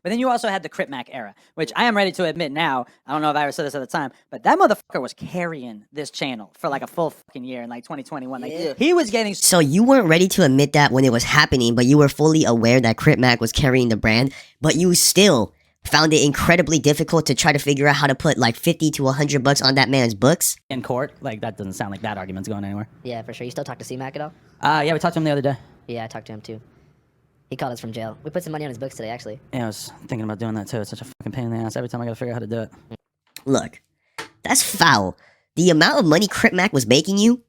But then you also had the Crip Mac era, which I am ready to admit now. I don't know if I ever said this at the time, but that motherfucker was carrying this channel for like a full fucking year in like 2021. Like he was getting. So you weren't ready to admit that when it was happening, but you were fully aware that Crip Mac was carrying the brand, but you still found it incredibly difficult to try to figure out how to put like 50 to 100 bucks on that man's books? In court, like that doesn't sound like that argument's going anywhere. Yeah, for sure. You still talk to C-Mac at all? Yeah, we talked to him the other day. Yeah, I talked to him too. He called us from jail. We put some money on his books today, actually. Yeah, I was thinking about doing that too. It's such a fucking pain in the ass. Every time I gotta figure out how to do it. Look, that's foul. The amount of money Crip Mac was making you,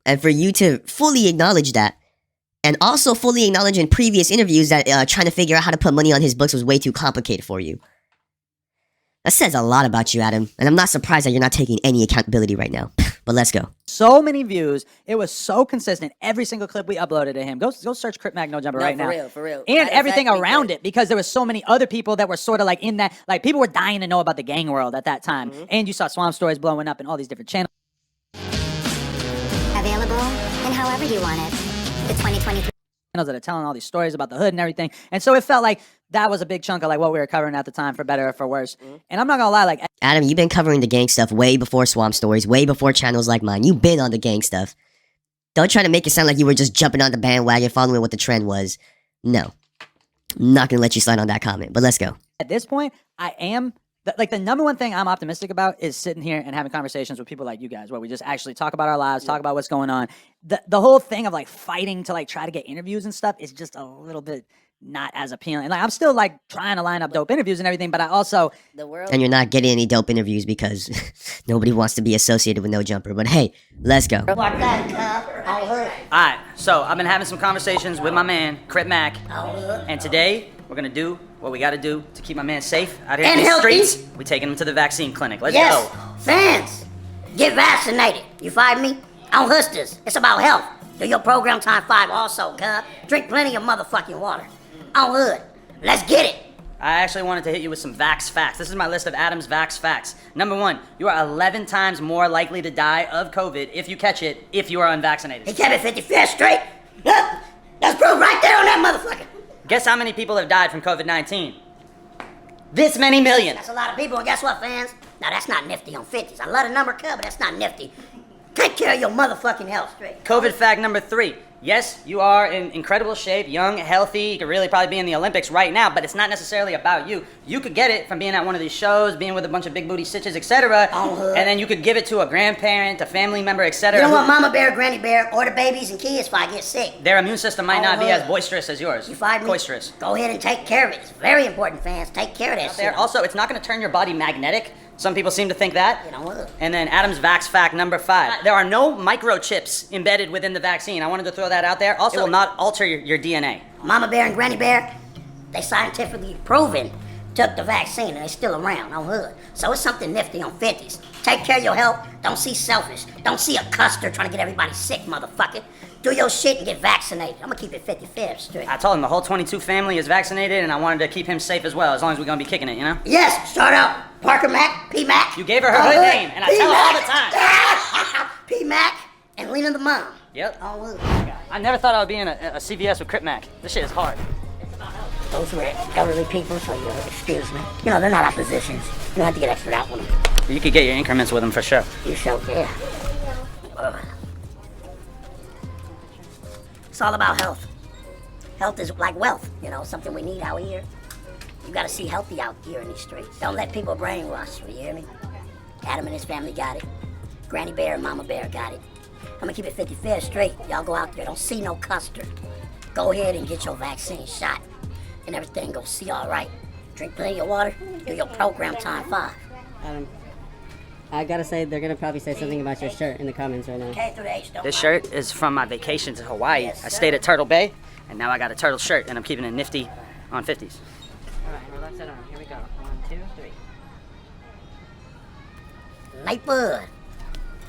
and for you to fully acknowledge that, and also fully acknowledge in previous interviews that trying to figure out how to put money on his books was way too complicated for you. That says a lot about you, Adam, and I'm not surprised that you're not taking any accountability right now. But let's go. So many views. It was so consistent. Every single clip we uploaded to him. Go search Crip Mac No Jumper right now. For real. And everything around it, because there was so many other people that were sort of like in that, like people were dying to know about the gang world at that time. And you saw Swamp Stories blowing up and all these different channels. Available and however you want it. The 2023 That are telling all these stories about the hood and everything. And so it felt like that was a big chunk of like what we were covering at the time, for better or for worse. And I'm not gonna lie, like Adam, you've been covering the gang stuff way before Swamp Stories, way before channels like mine. You've been on the gang stuff. Don't try to make it sound like you were just jumping on the bandwagon, following what the trend was. No. I'm not gonna let you slide on that comment, but let's go. at this point, I am like the number one thing I'm optimistic about is sitting here and having conversations with people like you guys, where we just actually talk about our lives, talk about what's going on. The whole thing of like fighting to like try to get interviews and stuff is just a little bit not as appealing. Like I'm still like trying to line up dope interviews and everything, but I also and you're not getting any dope interviews because nobody wants to be associated with No Jumper. But hey, let's go. Alright, so I've been having some conversations with my man, Crip Mac, and today we're gonna do what we gotta do to keep my man safe out here in the streets. We taking him to the vaccine clinic. Let's go. Fans, get vaccinated. You find me? On Hustlers. It's about health. Do your program time 5 also, cuz. Drink plenty of motherfucking water. On Hood. Let's get it. I actually wanted to hit you with some Vax facts. This is my list of Adam's Vax facts. Number 1, you are 11 times more likely to die of COVID if you catch it if you are unvaccinated. He kept it 55th straight. Look, that's proof right there on that motherfucker. Guess how many people have died from COVID-19? This many millions. That's a lot of people, and guess what, fans? Now, that's not nifty on 50s. I love the number, cuz, but that's not nifty. Take care of your motherfucking health straight. COVID fact number 3. Yes, you are in incredible shape, young, healthy. You could really probably be in the Olympics right now, but it's not necessarily about you. You could get it from being at one of these shows, being with a bunch of big booty stitches, etc. And then you could give it to a grandparent, a family member, etc. You don't want mama bear, granny bear, or the babies and kids if I get sick. Their immune system might not be as boisterous as yours. You find me? Boisterous. Go ahead and take care of it. It's very important, fans. Take care of that shit. Also, it's not going to turn your body magnetic. Some people seem to think that. You know what? And then Adam's Vax fact number 5. There are no microchips embedded within the vaccine. I wanted to throw that out there. Also, it will not alter your DNA. Mama bear and granny bear, they scientifically proven took the vaccine and they're still around on Hood. So it's something nifty on 50s. Take care of your health. Don't see selfish. Don't see a custer trying to get everybody sick, motherfucker. Do your shit and get vaccinated. I'm gonna keep it 55th straight. I told him the whole 22 family is vaccinated and I wanted to keep him safe as well, as long as we're gonna be kicking it, you know? Yes, start out Parker Mac, P Mac. You gave her hood name, and I tell her all the time. P Mac and Lena the mom. Yep. On Hood. I never thought I would be in a CVS with Crip Mac. This shit is hard. Those were elderly people, so you excuse me. You know, they're not oppositions. You don't have to get extra out with them. You could get your increments with them for sure. You sure can. It's all about health. Health is like wealth, you know, something we need out here. You gotta see healthy out here in these streets. Don't let people brainwash you, you hear me? Adam and his family got it. Granny Bear and Mama Bear got it. I'm gonna keep it 55th straight. Y'all go out there, don't see no custer. Go ahead and get your vaccine shot. And everything go see all right. Drink plenty of water, do your program time 5. Adam, I gotta say, they're gonna probably say something about your shirt in the comments right now. K through the H, don't This mind. shirt is from my vacation to Hawaii. Yes, I sir. stayed at Turtle Bay, and now I got a turtle shirt, and I'm keeping it nifty on 50s. Alright, we're left side on. Here we go. 1, 2, 3. Neighborhood.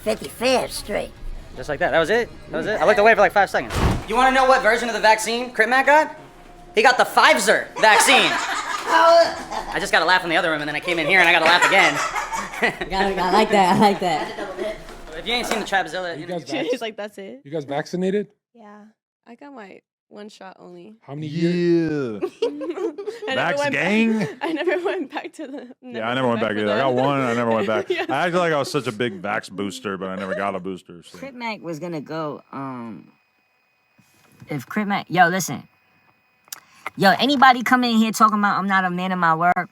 55th straight. Just like that. That was it. I looked away for like 5 seconds. You want to know what version of the vaccine Crip Mac got? He got the Pfizer vaccine. I just got to laugh in the other room, and then I came in here and I got to laugh again. I like that. If you ain't seen the Trapzilla, You guys She's like, that's it. You guys vaccinated? Yeah, I got my 1 shot only. How many years? I Vax never gang? I never went back to the. Yeah, I never went back either. I got one and I never went back. Yeah. I acted like I was such a big Vax booster, but I never got a booster. So. Crip Mac was gonna go, if Crip Mac, yo, listen. Yo, anybody come in here talking about I'm not a man of my word,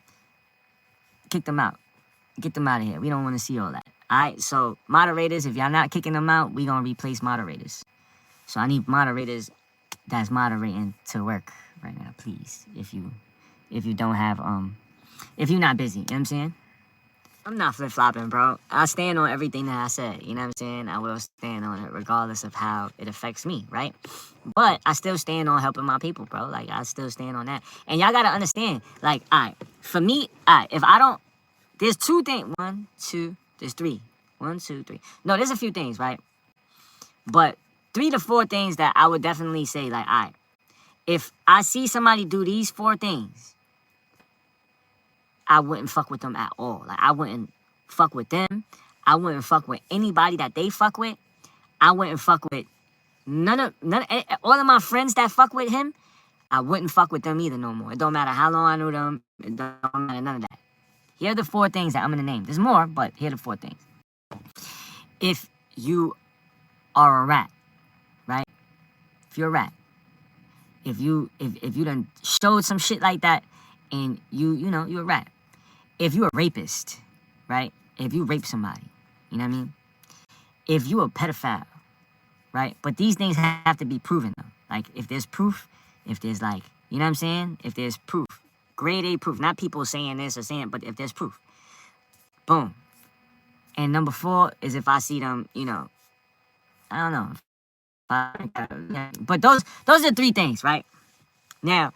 kick them out. Get them out of here. We don't want to see all that. All right, so moderators, if y'all not kicking them out, we gonna replace moderators. So I need moderators that's moderating to work right now, please. If you don't have, if you're not busy, you know what I'm saying? I'm not flip-flopping, bro. I stand on everything that I said, you know what I'm saying? I will stand on it regardless of how it affects me, right? But I still stand on helping my people, bro. Like, I still stand on that. And y'all gotta understand, like, all right, for me, all right, if I don't, there's 2 things. 1, 2, there's 3. 1, 2, 3. No, there's a few things, right? But 3 to 4 things that I would definitely say, like, all right, if I see somebody do these 4 things, I wouldn't fuck with them at all. Like, I wouldn't fuck with them. I wouldn't fuck with anybody that they fuck with. I wouldn't fuck with none of all of my friends that fuck with him. I wouldn't fuck with them either no more. It don't matter how long I knew them. It don't matter none of that. Here are the 4 things that I'm gonna name. There's more, but here are the 4 things. If you are a rat, right? If you're a rat, if you done showed some shit like that, and you know you're a rat. If you're a rapist, right? If you rape somebody, you know what I mean? If you a pedophile, right? But these things have to be proven though. Like if there's proof, if there's like, you know what I'm saying? If there's proof, grade A proof, not people saying this or saying, but if there's proof, boom. And number 4 is if I see them, you know, I don't know. But those are 3 things, right? Now,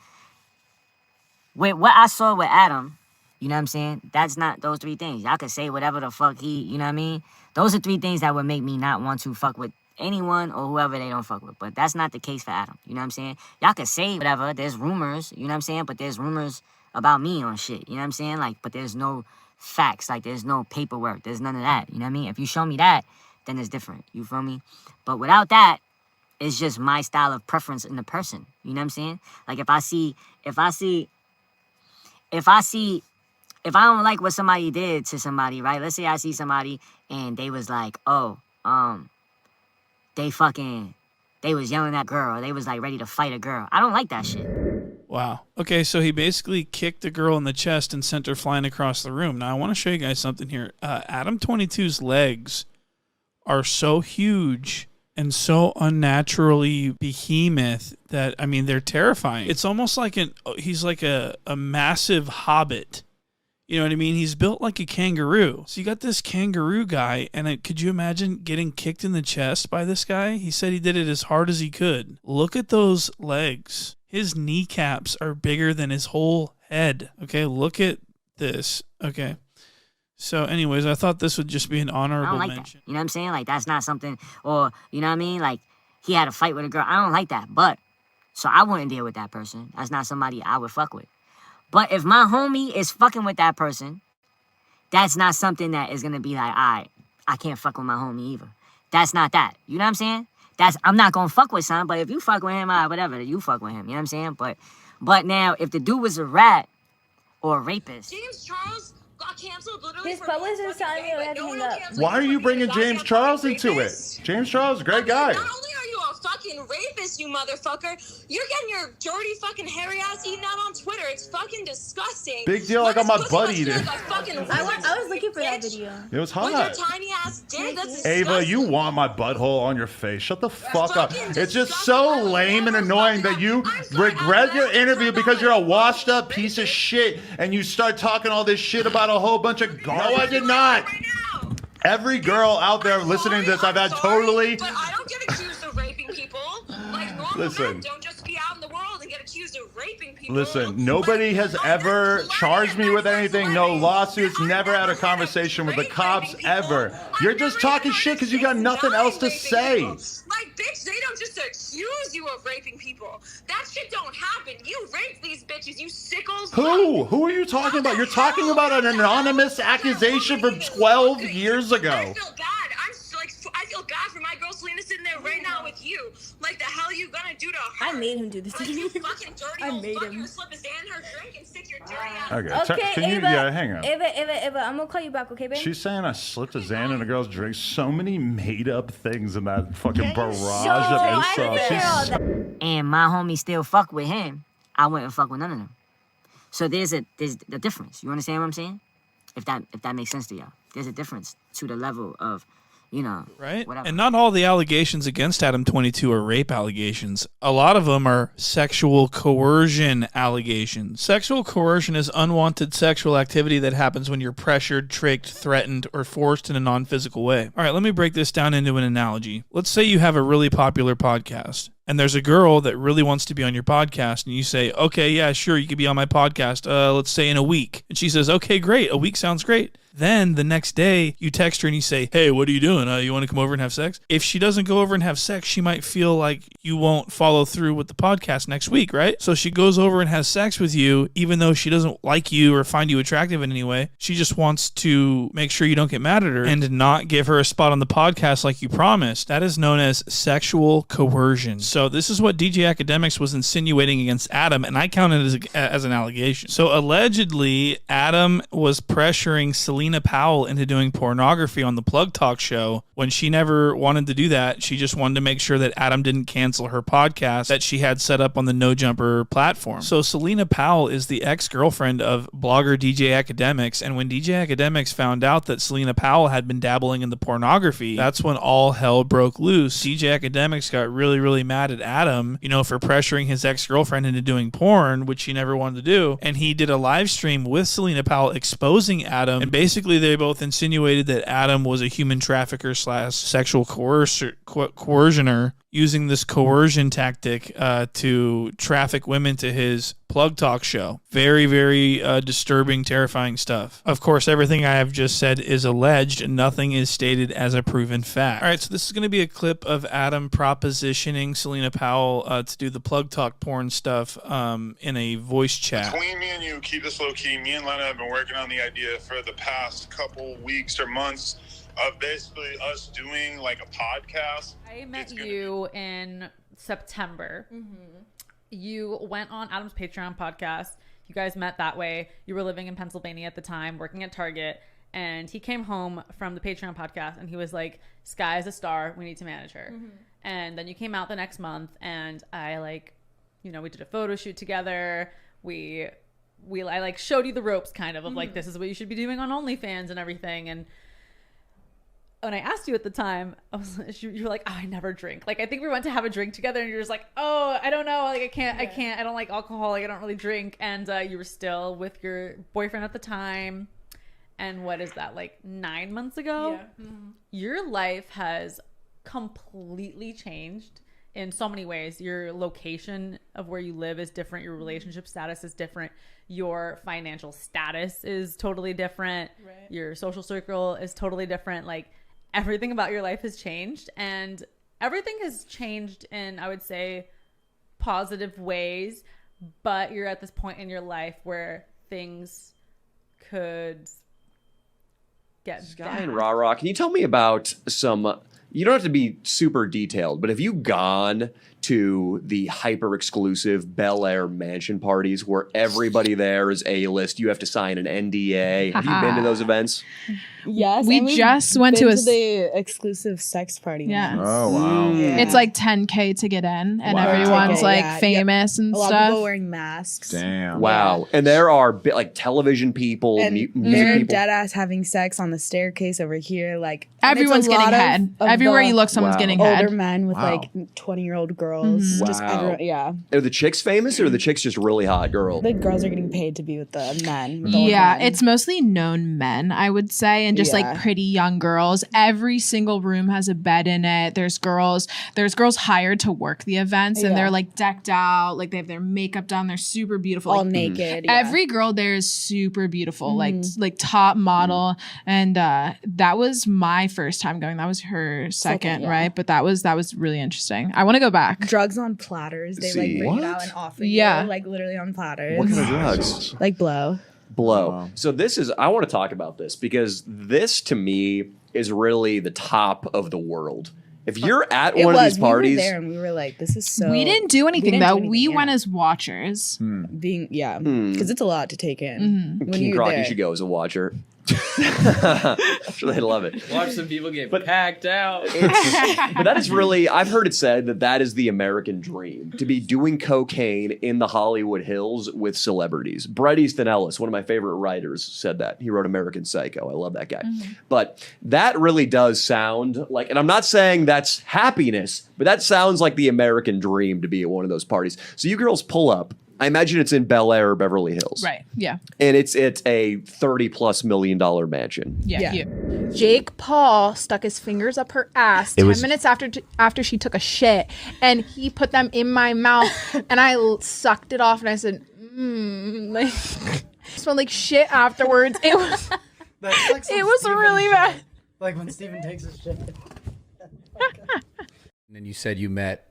with what I saw with Adam, you know what I'm saying? That's not those 3 things. Y'all could say whatever the fuck you know what I mean? Those are 3 things that would make me not want to fuck with anyone or whoever they don't fuck with. But that's not the case for Adam. You know what I'm saying? Y'all could say whatever. There's rumors, you know what I'm saying? But there's rumors about me on shit. You know what I'm saying? Like, but there's no facts. Like, there's no paperwork. There's none of that. You know what I mean? If you show me that, then it's different. You feel me? But without that, it's just my style of preference in the person. You know what I'm saying? Like, if I don't like what somebody did to somebody, right? Let's say I see somebody and they was like, oh, they was yelling at a girl. They was like ready to fight a girl. I don't like that shit. Wow. Okay, so he basically kicked the girl in the chest and sent her flying across the room. Now, I want to show you guys something here. Adam22's legs are so huge and so unnaturally behemoth that, I mean, they're terrifying. It's almost like he's like a massive hobbit. You know what I mean? He's built like a kangaroo. So you got this kangaroo guy, and could you imagine getting kicked in the chest by this guy? He said he did it as hard as he could. Look at those legs. His kneecaps are bigger than his whole head. Okay, look at this. Okay. So anyways, I thought this would just be an honorable mention. That. You know what I'm saying? Like, that's not something, or, you know what I mean? Like, he had a fight with a girl. I don't like that. But, so I wouldn't deal with that person. That's not somebody I would fuck with. But if my homie is fucking with that person, that's not something that is going to be like, all right, I can't fuck with my homie either. That's not that. You know what I'm saying? I'm not going to fuck with son, but if you fuck with him, whatever, you fuck with him. You know what I'm saying? But now, if the dude was a rat or a rapist. James Charles got canceled literally His publicist telling me to hang up. Why are you bringing James Charles into it? James Charles is a great guy. Not only are you a fucking rapist, you motherfucker, you're getting your dirty fucking hairy ass eaten out on Twitter. It's fucking disgusting. Big deal, I got my butt eaten. I was looking for that video. It was hot. With your tiny ass dick, that's disgusting. Ava, you want my butthole on your face. Shut the fuck up. It's just so lame and annoying that you regret your interview because you're a washed up piece of shit and you start talking all this shit about a whole bunch of garbage. No, I did not. Every girl out there listening to this, I've had totally... But I don't get accused of raping people. Like, normal men don't just be out in the world and get accused of raping people. Listen, nobody has ever charged me with anything. No lawsuits. Never had a conversation with the cops ever. You're just talking shit because you got nothing else to say. Like, bitch, they don't just accuse you of raping people. That shit don't happen. You rape these bitches, you sickles. Who? Who are you talking about? You're talking about an anonymous accusation from 12 years ago. I feel bad. I feel bad for my girl Selena sitting there right now with you. Like, the hell you gonna do to her? I made him do this. Like, you fucking dirty I old made fuck. him. You would slip his hand in her drink and stick your dirty ass. Okay, can you, Ava, yeah, hang on. Ava, I'm gonna call you back, okay, babe? She's saying I slipped a Xan in a girl's drink. So many made up things in that fucking barrage of insults. She's and my homie still fuck with him, I wouldn't fuck with none of them. So there's a difference. You understand what I'm saying? If that makes sense to y'all. There's a difference to the level of, you know, right? whatever. And not all the allegations against Adam22 are rape allegations. A lot of them are sexual coercion allegations. Sexual coercion is unwanted sexual activity that happens when you're pressured, tricked, threatened, or forced in a non-physical way. All right, let me break this down into an analogy. Let's say you have a really popular podcast, and there's a girl that really wants to be on your podcast, and you say, okay, yeah, sure, you could be on my podcast, let's say in a week. And she says, okay, great, a week sounds great. Then the next day, you text her and you say, hey, what are you doing? You want to come over and have sex? If she doesn't go over and have sex, she might feel like you won't follow through with the podcast next week, right? So she goes over and has sex with you, even though she doesn't like you or find you attractive in any way. She just wants to make sure you don't get mad at her and not give her a spot on the podcast like you promised. That is known as sexual coercion. So this is what DJ Academics was insinuating against Adam, and I count it as an allegation. So allegedly, Adam was pressuring Selena Powell into doing pornography on the Plug Talk show when she never wanted to do that. She just wanted to make sure that Adam didn't cancel her podcast that she had set up on the No Jumper platform. So Selena Powell is the ex-girlfriend of blogger DJ Academics, and when DJ Academics found out that Selena Powell had been dabbling in the pornography, that's when all hell broke loose. DJ Academics got really, really mad at Adam, for pressuring his ex-girlfriend into doing porn, which she never wanted to do, and he did a live stream with Selena Powell exposing Adam, and basically they both insinuated that Adam was a human trafficker / sexual coercioner, using this coercion tactic to traffic women to his Plug Talk show. Very, very disturbing, terrifying stuff. Of course, everything I have just said is alleged, and nothing is stated as a proven fact. All right, so this is going to be a clip of Adam propositioning Selena Powell to do the Plug Talk porn stuff in a voice chat. Between me and you, keep this low key. Me and Lena have been working on the idea for the past couple weeks or months of basically us doing like a podcast. I met you in September. You went on Adam's Patreon podcast. You guys met that way. You were living in Pennsylvania at the time, working at Target, and he came home from the Patreon podcast and he was like, Sky is a star, we need to manage her. And then you came out the next month, and I we did a photo shoot together. I showed you the ropes kind of like, this is what you should be doing on OnlyFans and everything. And when I asked you at the time, you were like, oh, I never drink. I think we went to have a drink together, and you're just like, oh, I don't know. I can't, I don't like alcohol. I don't really drink. And you were still with your boyfriend at the time. And what is that, 9 months ago? Yeah. Your life has completely changed in so many ways. Your location of where you live is different. Your relationship status is different. Your financial status is totally different. Right. Your social circle is totally different. Everything about your life has changed, and everything has changed in, I would say, positive ways, but you're at this point in your life where things could get Sky bad. and Rah, can you tell me about some, you don't have to be super detailed, but have you gone to the hyper exclusive Bel Air mansion parties where everybody there is A-list? You have to sign an NDA. Have you been to those events? Yes, we just went to the exclusive sex party. Yeah. Oh wow. Yeah. It's like $10K to get in, and everyone's famous and a lot stuff. of people wearing masks. Damn. Wow. And there are television people, And music they're people. dead ass having sex on the staircase over here. Everyone's getting head. Everywhere you look, someone's getting head. Older men with 20-year-old girls. Just everyone, yeah. Are the chicks famous, or are the chicks just really hot girls? The girls are getting paid to be with the men. With the old Yeah, men. it's mostly known men, I would say, and just pretty young girls. Every single room has a bed in it. There's girls hired to work the events, and they're decked out, they have their makeup done. They're super beautiful, all naked. Yeah. Every girl there is super beautiful, like top model. And that was my first time going. That was her second, right? But that was really interesting. I want to go back. Drugs on platters. They bring it out and offer you, literally on platters. What kind of drugs? Blow. Wow. So I want to talk about this because this to me is really the top of the world If you're at It one of was. these parties, We were there and we were like, "This is so." We didn't do anything didn't though. do We anything, went yeah. as watchers. Because it's a lot to take in. When King you're Croc, there. you should go as a watcher. I'm sure they'd love it. Watch some people get packed out. But that is really, I've heard it said that is the American dream, to be doing cocaine in the Hollywood Hills with celebrities. Bret Easton Ellis, one of my favorite writers, said that. He wrote American Psycho. I love that guy. But that really does sound like, and I'm not saying that's happiness, but that sounds like the American dream to be at one of those parties. So you girls pull up. I imagine it's in Bel Air or Beverly Hills. Right. Yeah. And it's a $30+ million mansion. Yeah. Jake Paul stuck his fingers up her ass 10 minutes after she took a shit, and he put them in my mouth, and I sucked it off, and I said, like, smelled like shit afterwards. It was, it was really bad. Like when Steven takes his shit. And then you said you met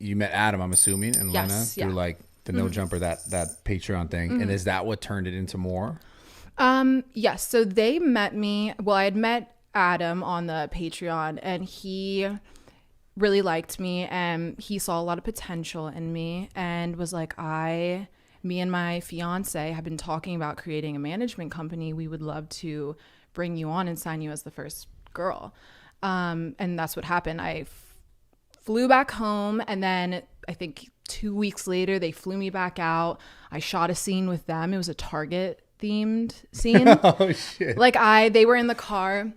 Adam, I'm assuming, and Lena through like the No Jumper, that Patreon thing. And is that what turned it into more? Yes. So they met me. Well, I had met Adam on the Patreon, and he really liked me, and he saw a lot of potential in me, and was like, me and my fiance have been talking about creating a management company. We would love to bring you on and sign you as the first girl. And that's what happened. I flew back home, and then I think 2 weeks later they flew me back out. I shot a scene with them. It was a Target themed scene. Oh shit. Like they were in the car,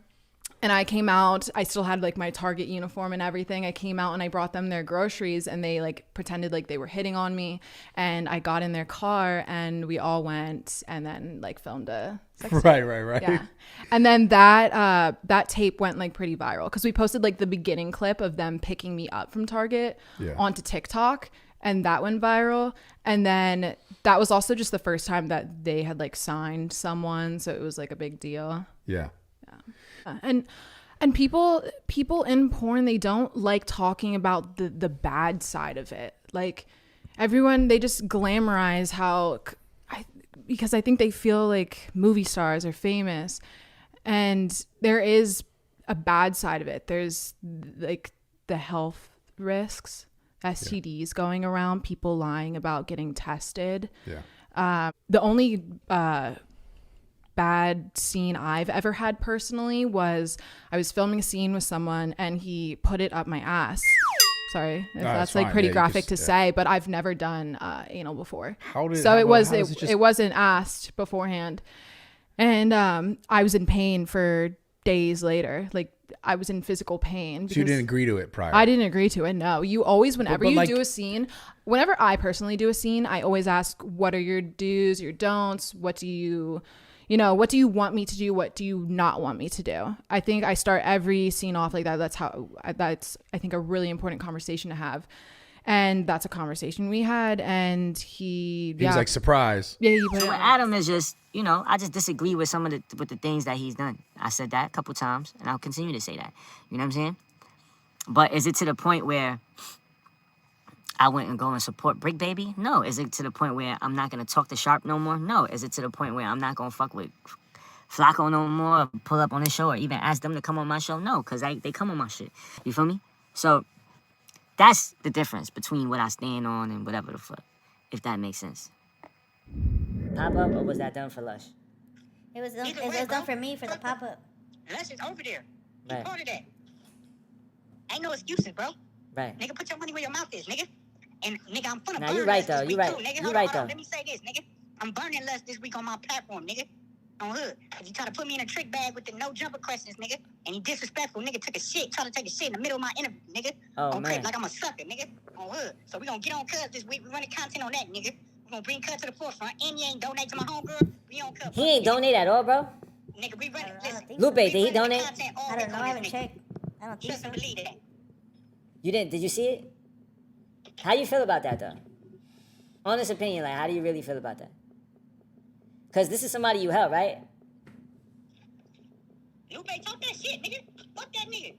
and I came out. I still had like my Target uniform and everything. I came out and I brought them their groceries, and they like pretended like they were hitting on me, and I got in their car and we all went and then like filmed a sex tape. Right. Yeah. And then that tape went like pretty viral because we posted like the beginning clip of them picking me up from Target onto TikTok, and that went viral. And then that was also just the first time that they had like signed someone, so it was like a big deal. Yeah. And people in porn, they don't like talking about the bad side of it. Like everyone, they just glamorize because I think they feel like movie stars are famous, and there is a bad side of it. There's like the health risks, STDs going around, people lying about getting tested. The only bad scene I've ever had personally was I was filming a scene with someone, and he put it up my ass. Sorry if that's like pretty graphic to say, but I've never done anal before. It wasn't asked beforehand, and I was in pain for days later. Like I was in physical pain. So you didn't agree to it prior? I didn't agree to it. No, you always, whenever you do a scene, whenever I personally do a scene, I always ask, what are your do's, your don'ts? What do you want me to do? What do you not want me to do? I think I start every scene off like that. That's I think a really important conversation to have. And that's a conversation we had. And he was like, surprise. Yeah. So with Adam is just, I just disagree with some of the things that he's done. I said that a couple times, and I'll continue to say that. You know what I'm saying? But is it to the point where I went and go and support Brick Baby? No. Is it to the point where I'm not going to talk to Sharp no more? No. Is it to the point where I'm not going to fuck with Flacco no more, or pull up on his show, or even ask them to come on my show? No, because they come on my shit. You feel me? So that's the difference between what I stand on and whatever the fuck, if that makes sense. Pop-up, or was that done for Lush? It was done for me for the pop-up. Lush is over there. Right. You part of that. Ain't no excuses, bro. Right. Nigga, put your money where your mouth is, nigga. And nigga, I'm finna Nah, burn you right, Lush this though. You week, right. too, nigga. You Hold right, on. though. Let me say this, nigga. I'm burning Lush this week on my platform, nigga. On hood. If you try to put me in a trick bag with the no jumper questions, nigga, and he disrespectful, nigga, tried to take a shit in the middle of my interview, nigga. Oh, man. Like I'm a sucker, nigga. On hood. So we gonna get on Cuz this week. We running content on that, nigga. We gonna bring Cuz to the forefront. And you ain't donate to my homegirl. We on Cuz. He ain't donate at all, bro. Nigga, we running. Listen. Lupe, did he donate? I don't know. I haven't checked. I don't think Trust so. and believe that. You didn't? Did you see it? How you feel about that, though? Honest opinion, like, how do you really feel about that? Because this is somebody you help, right? Lupe, talk that shit, nigga. Fuck that nigga.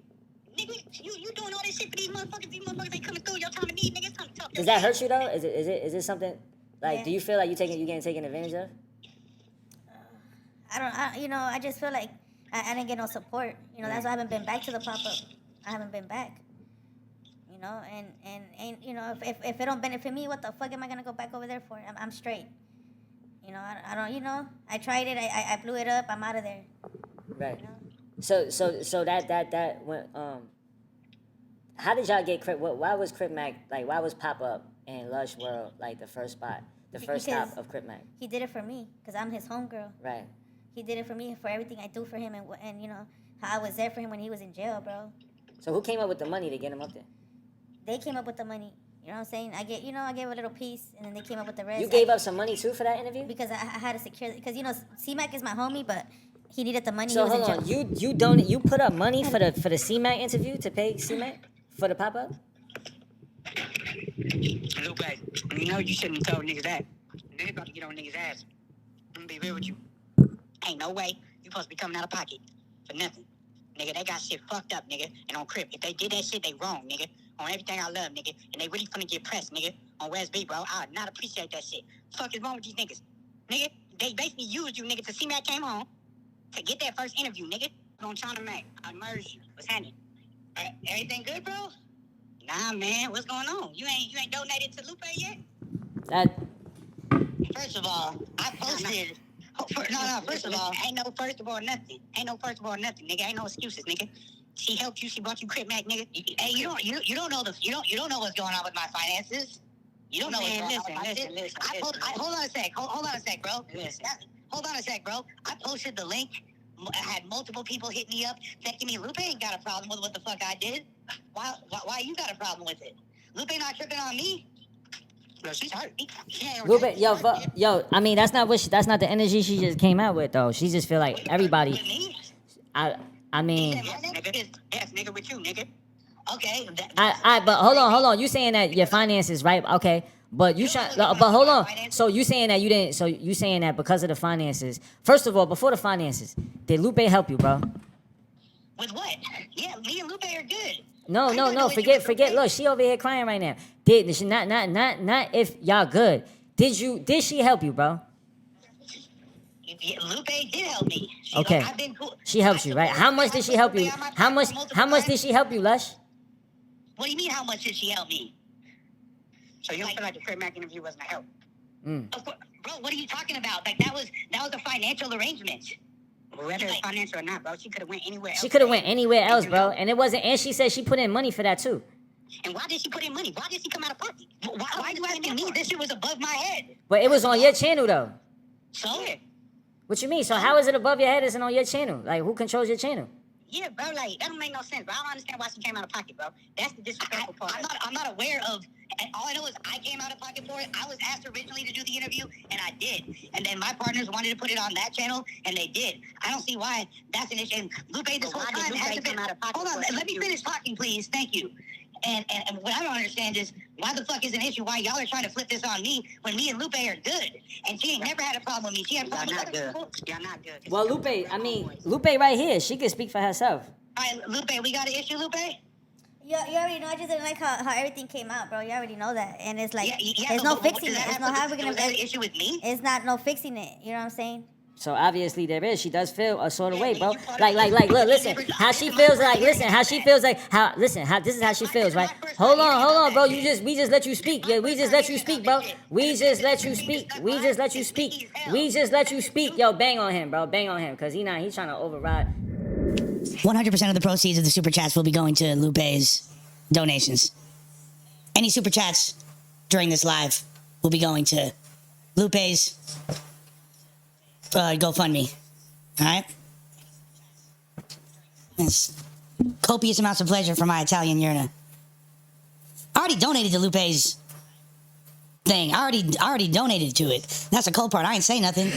Nigga, you doing all this shit for these motherfuckers. These motherfuckers ain't coming through your time of need, nigga. It's time to talk Does that hurt you, though? Is it something, like, do you feel like you getting taken advantage of? I just feel like I didn't get no support. That's why I haven't been back to the pop-up. I haven't been back. You know, and you know, if it don't benefit me, what the fuck am I gonna go back over there for? I'm straight. You know, I don't. You know, I tried it. I blew it up. I'm out of there. Right. You know? So that went how did y'all get Crip? Why was Crip Mac like? Why was Pop Up and Lush World like the first spot, the first Because stop of Crip Mac? He did it for me, cause I'm his homegirl. Right. He did it for me, for everything I do for him, and you know how I was there for him when he was in jail, bro. So who came up with the money to get him up there? They came up with the money. You know what I'm saying? I gave a little piece, and then they came up with the rest. You gave up some money too for that interview? Because I had to secure, because you know C-Mac is my homie, but he needed the money. So he was hold in jail. on, you donate, you put up money for the C-Mac interview to pay C-Mac for the pop up? Lupe, you know you shouldn't have told niggas that. Niggas about to get on niggas' ass. I'm gonna be real with you. Ain't no way you supposed to be coming out of pocket for nothing. Nigga, they got shit fucked up, nigga, and on Crip. If they did that shit, they wrong, nigga. On everything I love, nigga. And they really finna get pressed, nigga. On West B, bro. I would not appreciate that shit. Fuck is wrong with these niggas? Nigga, they basically used you, nigga, to see Mac came home to get that first interview, nigga. On China Mac. I merged you. What's happening? Everything good, bro? Nah, man. What's going on? You ain't donated to Lupe yet? First of all, I posted. First of all, ain't no first of all nothing. Ain't no first of all nothing, nigga. Ain't no excuses, nigga. She helped you. She bought you Crip Mac, nigga. Hey, you don't know what's going on with my finances. You don't know what's going on with my business. Hold on a sec. Hold on a sec, bro. Hold on a sec, bro. I posted the link. I had multiple people hit me up, texting me. Lupe ain't got a problem with what the fuck I did. Why you got a problem with it? Lupe not tripping on me. Bro, she's hurt. Lupe, yo, I mean that's not that's not the energy she just came out with though. She just feel like everybody. I mean. Yes, nigga, with you, nigga. Okay. But hold on. You saying that your finances, right? Okay. But hold on. So you saying that you didn't? So you saying that because of the finances? First of all, before the finances, did Lupe help you, bro? With what? Yeah, me and Lupe are good. No. Forget. Look, she over here crying right now. Did she not if y'all good? Did she help you, bro? Yeah, Lupe did help me. Okay. I've been cool. She helped you, right? How much did she help you? How much did she help you, Lush? What do you mean? How much did she help me? So you don't feel like the Crip Mac interview wasn't a help? Bro, what are you talking about? Like that was a financial arrangement. Whether it's financial or not, bro, she could have went anywhere else. She could have went anywhere else, bro, and it wasn't. And she said she put in money for that too. And why did she put in money? Why did she come out of pocket? Why you asking me? This shit was above my head. But it was on your channel though. So? What you mean? So how is it above your head? Isn't on your channel? Like who controls your channel? Yeah, bro, like that don't make no sense, bro. I don't understand why she came out of pocket, bro. That's the disrespectful part. I'm not aware of. And all I know is I came out of pocket for it. I was asked originally to do the interview, and I did. And then my partners wanted to put it on that channel, and they did. I don't see why that's an issue. And Lupe this whole time hasn't been out of pocket. Hold on, let me finish talking, please. Thank you. And what I don't understand is why the fuck is an issue? Why y'all are trying to flip this on me when me and Lupe are good? And she ain't never had a problem with me. She had a problem with other people. Y'all not good. Well, Lupe right here. She can speak for herself. All right, Lupe, we got an issue, Lupe? You already know. I just didn't like how everything came out, bro. You already know that, and it's like there's no fixing it. It's no how we're gonna. Was that an issue with me? It's not no fixing it. You know what I'm saying? So obviously there is. She does feel a sort of way, bro. Like, look, listen. How she feels like, listen, how she feels like, this is how she feels, right? Hold on, bro. We just let you speak. Yeah, we just let you speak, bro. We just let you speak. Yo, bang on him, bro. Bang on him. Cause he's trying to override. 100% of the proceeds of the super chats will be going to Lupe's donations. Any super chats during this live will be going to Lupe's GoFundMe. All right? Yes. Copious amounts of pleasure for my Italian Yerna. I already donated to Lupe's thing. I already donated to it. That's the cool part. I ain't say nothing.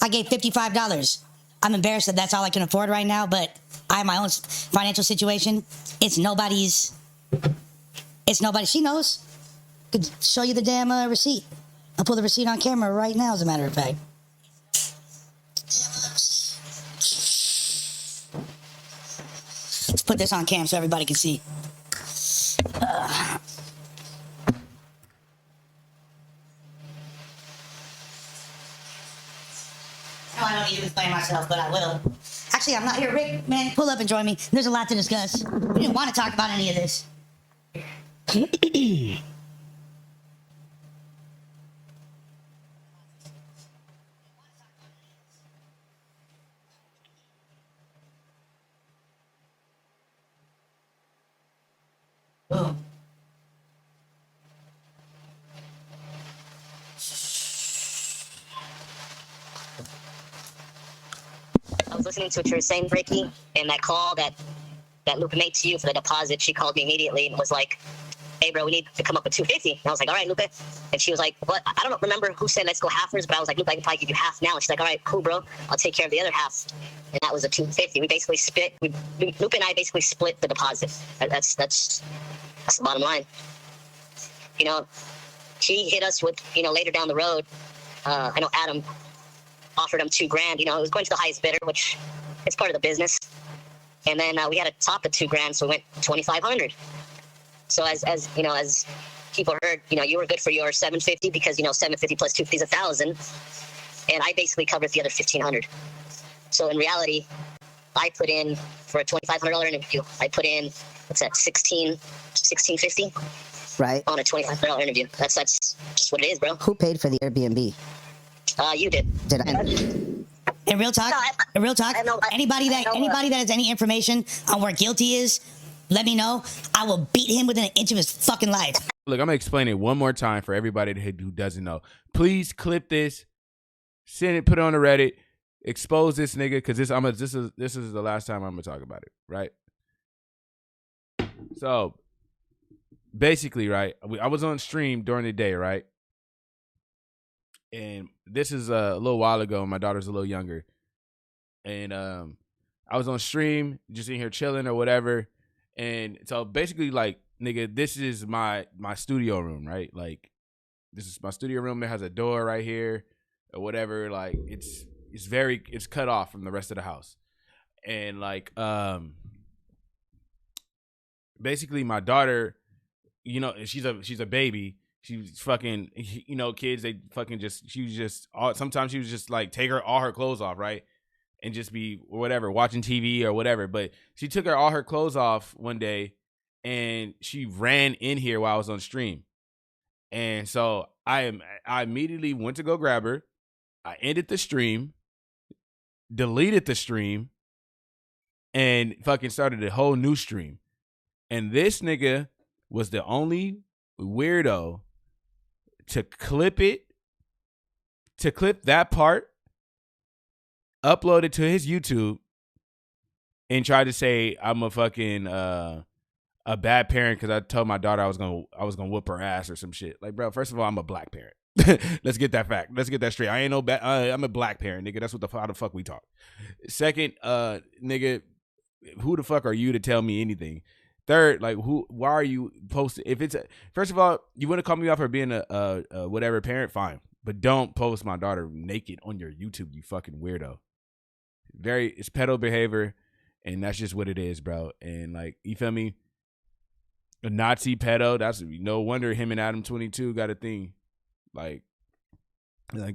I gave $55. I'm embarrassed that that's all I can afford right now, but I have my own financial situation. It's nobody's. She knows. Could show you the damn receipt. I'll pull the receipt on camera right now, as a matter of fact. Let's put this on cam so everybody can see. I don't need to explain myself, but I will. Actually, actually, I'm not here. Rick, man, pull up and join me. There's a lot to discuss. We didn't want to talk about any of this. Oh. I was listening to what you were saying, Ricky, and that call that Lupe made to you for the deposit. She called me immediately and was like, "Hey, bro, we need to come up with $250." And I was like, "All right, Lupe." And she was like, "What?" I don't remember who said let's go halfers, but I was like, "Lupe, I can probably give you half now." And she's like, "All right, cool, bro. I'll take care of the other half." And that was a $250. We basically split. Lupe and I basically split the deposit. That's the bottom line. You know, she hit us with, you know, later down the road. I know Adam offered him $2,000. You know, it was going to the highest bidder, which it's part of the business. And then we had to top the $2,000, so we went $2,500. So as you know, as people heard, you know, you were good for your $750 because, you know, $750 plus $250 is $1,000, and I basically covered the other $1,500. So in reality, I put in for a $2,500 interview. I put in what's that, $1,650, right, on a $2,500 interview. That's just what it is, bro. Who paid for the Airbnb? You did. Did I? In real talk, anybody that has any information on where Guilty is, let me know. I will beat him within an inch of his fucking life. Look, I'm gonna explain it one more time for everybody who doesn't know. Please clip this, send it, put it on the Reddit, expose this nigga, because this is the last time I'm gonna talk about it, right? So basically, right, I was on stream during the day, right? And this is a little while ago. My daughter's a little younger. And I was on stream, just in here chilling or whatever. And so basically, like, nigga, this is my studio room, right? Like, this is my studio room. It has a door right here or whatever. Like, it's cut off from the rest of the house. And like, basically my daughter, you know, she's a baby. She was fucking, you know, kids, they fucking sometimes she was just like, take all her clothes off, right? And just be whatever, watching TV or whatever. But she took all her clothes off one day and she ran in here while I was on stream. And so I immediately went to go grab her. I ended the stream, deleted the stream, and fucking started a whole new stream. And this nigga was the only weirdo to clip that part, upload it to his YouTube, and try to say I'm a fucking a bad parent because I told my daughter I was gonna whoop her ass or some shit. Like, bro, first of all, I'm a black parent. Let's get that fact. Let's get that straight. I ain't no bad. I'm a black parent, nigga. That's how the fuck we talk. Second, nigga, who the fuck are you to tell me anything? Third, like, why are you posting? If it's first of all, you want to call me out for being a whatever parent, fine, but don't post my daughter naked on your YouTube, you fucking weirdo. It's pedo behavior, and that's just what it is, bro. And like, you feel me? A Nazi pedo. That's no wonder him and Adam22 got a thing. Like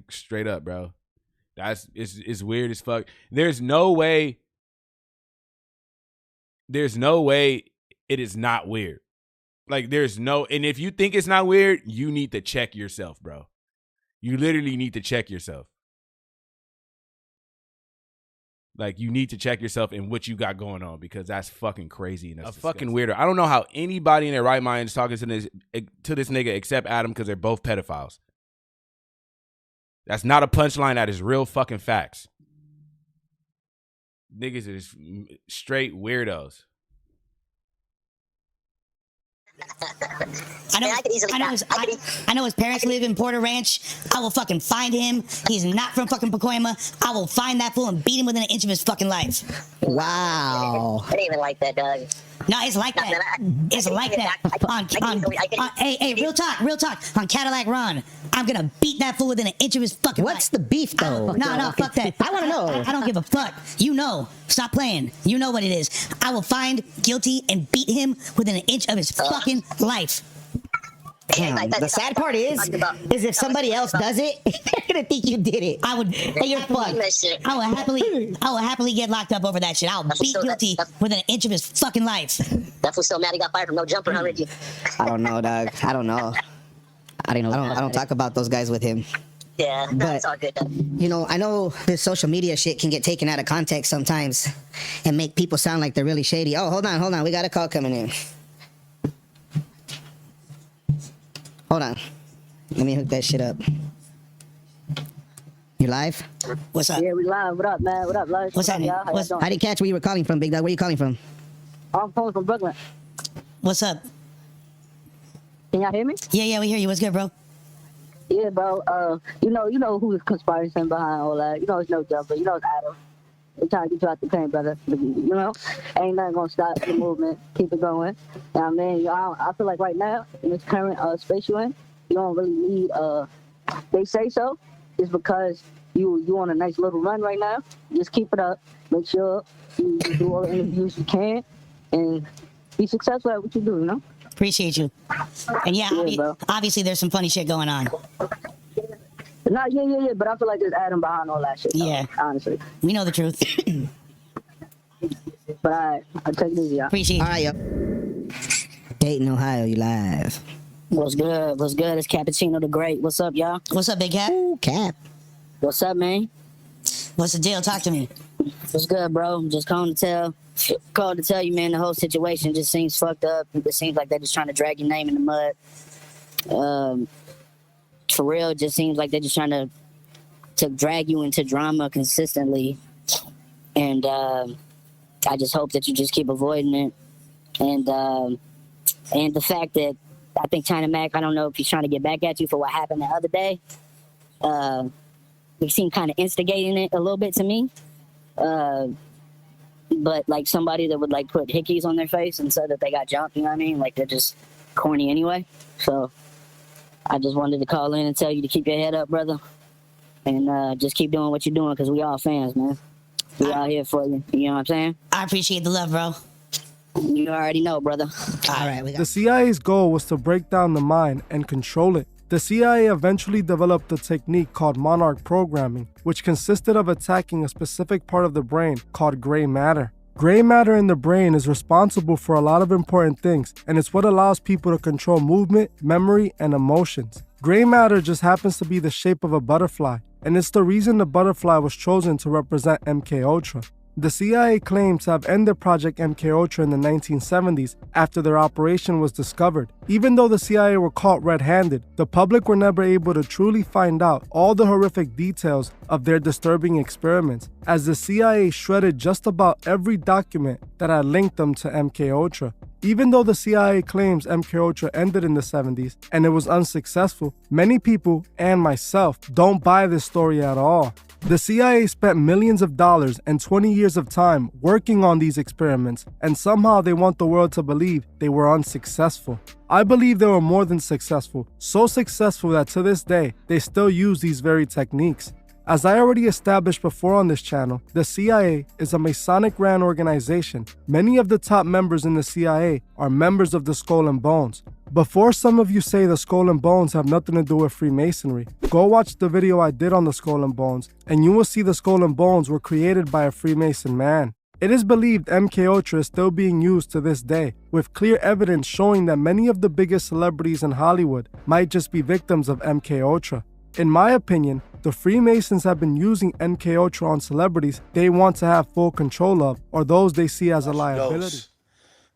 straight up, bro. It's weird as fuck. There's no way it is not weird. Like, and if you think it's not weird, you need to check yourself, bro. You literally need to check yourself. Like, you need to check yourself and what you got going on, because that's fucking crazy and that's fucking weirdo. I don't know how anybody in their right mind is talking to this nigga except Adam, because they're both pedophiles. That's not a punchline. That is real fucking facts. Niggas is straight weirdos. I know his parents live in Porter Ranch. I will fucking find him. He's not from fucking Pacoima. I will find that fool and beat him within an inch of his fucking life. Wow. I didn't even like that, dog. No, it's like that. It's like that. Hey, real talk. On Cadillac Run, I'm gonna beat that fool within an inch of his fucking life. What's the beef, though? No, fuck that. I want to know. I don't give a fuck. You know. Stop playing. You know what it is. I will find Guilty and beat him within an inch of his fucking life. Damn, the sad part is if somebody else does it, they're gonna think you did it. You're fucked. I will happily get locked up over that shit. I'll be guilty within an inch of his fucking life. That fool still mad he got fired from no jumper already. I don't know, dog. I don't know. I don't talk about those guys with him. Yeah, But, that's all good. you know, I know this social media shit can get taken out of context sometimes and make people sound like they're really shady. Oh, hold on. We got a call coming in. Hold on. Let me hook that shit up. You live? What's up? Yeah, we live. What up, man? What up, Lush? What's happening? I didn't catch where you were calling from, Big Dog. Where you calling from? I'm calling from Brooklyn. What's up? Can y'all hear me? Yeah, we hear you. What's good, bro? Yeah, bro. You know who's conspiring behind all that. You know it's no jumper. You know it's Adam. They're trying to get you out the pain, brother. You know, ain't nothing gonna stop the movement. Keep it going. You know what I mean? I feel like right now, in this current space you're in, you don't really need, they say so, just because you on a nice little run right now. Just keep it up. Make sure you do all the interviews you can, and be successful at what you do, you know? Appreciate you. And yeah, obviously there's some funny shit going on. No, yeah, but I feel like there's Adam behind all that shit. Yeah. Honestly. We know the truth. But I'll take it easy, y'all. Appreciate you. All right, yo. Dayton, Ohio, you live. What's good? It's Cappuccino the Great. What's up, y'all? What's up, Big Cap? Ooh, Cap. What's up, man? What's the deal? Talk to me. What's good, bro? Just calling to tell you, man, the whole situation just seems fucked up. It seems like they're just trying to drag your name in the mud. For real, it just seems like they're just trying to drag you into drama consistently. And I just hope that you just keep avoiding it. And the fact that I think China Mac, I don't know if he's trying to get back at you for what happened the other day. They seem kind of instigating it a little bit to me. But like somebody that would like put hickeys on their face and say that they got jumped, you know what I mean? Like they're just corny anyway. So I just wanted to call in and tell you to keep your head up, brother. And just keep doing what you're doing because we all fans, man. We all here for you. You know what I'm saying? I appreciate the love, bro. You already know, brother. All right. The CIA's goal was to break down the mind and control it. The CIA eventually developed a technique called monarch programming, which consisted of attacking a specific part of the brain called gray matter. Gray matter in the brain is responsible for a lot of important things, and it's what allows people to control movement, memory, and emotions. Gray matter just happens to be the shape of a butterfly, and it's the reason the butterfly was chosen to represent MKUltra. The CIA claims to have ended Project MKUltra in the 1970s after their operation was discovered. Even though the CIA were caught red-handed, the public were never able to truly find out all the horrific details of their disturbing experiments, as the CIA shredded just about every document that had linked them to MKUltra. Even though the CIA claims MKUltra ended in the 70s and it was unsuccessful, many people, and myself, don't buy this story at all. The CIA spent millions of dollars and 20 years of time working on these experiments, and somehow they want the world to believe they were unsuccessful. I believe they were more than successful, so successful that to this day, they still use these very techniques. As I already established before on this channel, the CIA is a Masonic-ran organization. Many of the top members in the CIA are members of the Skull and Bones. Before some of you say the Skull and Bones have nothing to do with Freemasonry, go watch the video I did on the Skull and Bones, and you will see the Skull and Bones were created by a Freemason man. It is believed MKUltra is still being used to this day, with clear evidence showing that many of the biggest celebrities in Hollywood might just be victims of MKUltra. In my opinion, the Freemasons have been using MKUltra on celebrities they want to have full control of, or those they see as a liability.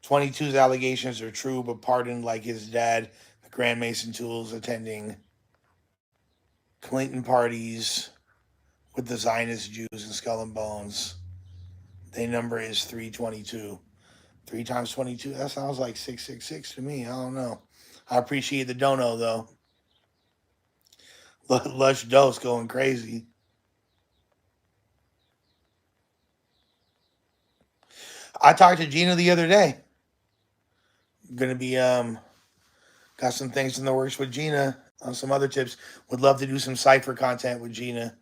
22's allegations are true, but pardoned like his dad, the Grand Mason tools, attending Clinton parties with the Zionist Jews and Skull and Bones. Their number is 322. 3 times 22, that sounds like 666 to me. I don't know. I appreciate the dono, though. Lush Dose going crazy. I talked to Gina the other day. Gonna be got some things in the works with Gina on some other tips. Would love to do some cipher content with Gina.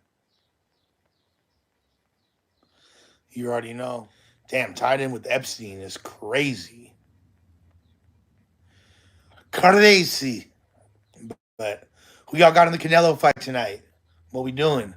You already know. Damn, tied in with Epstein is crazy. Crazy. But who y'all got in the Canelo fight tonight? What we doing?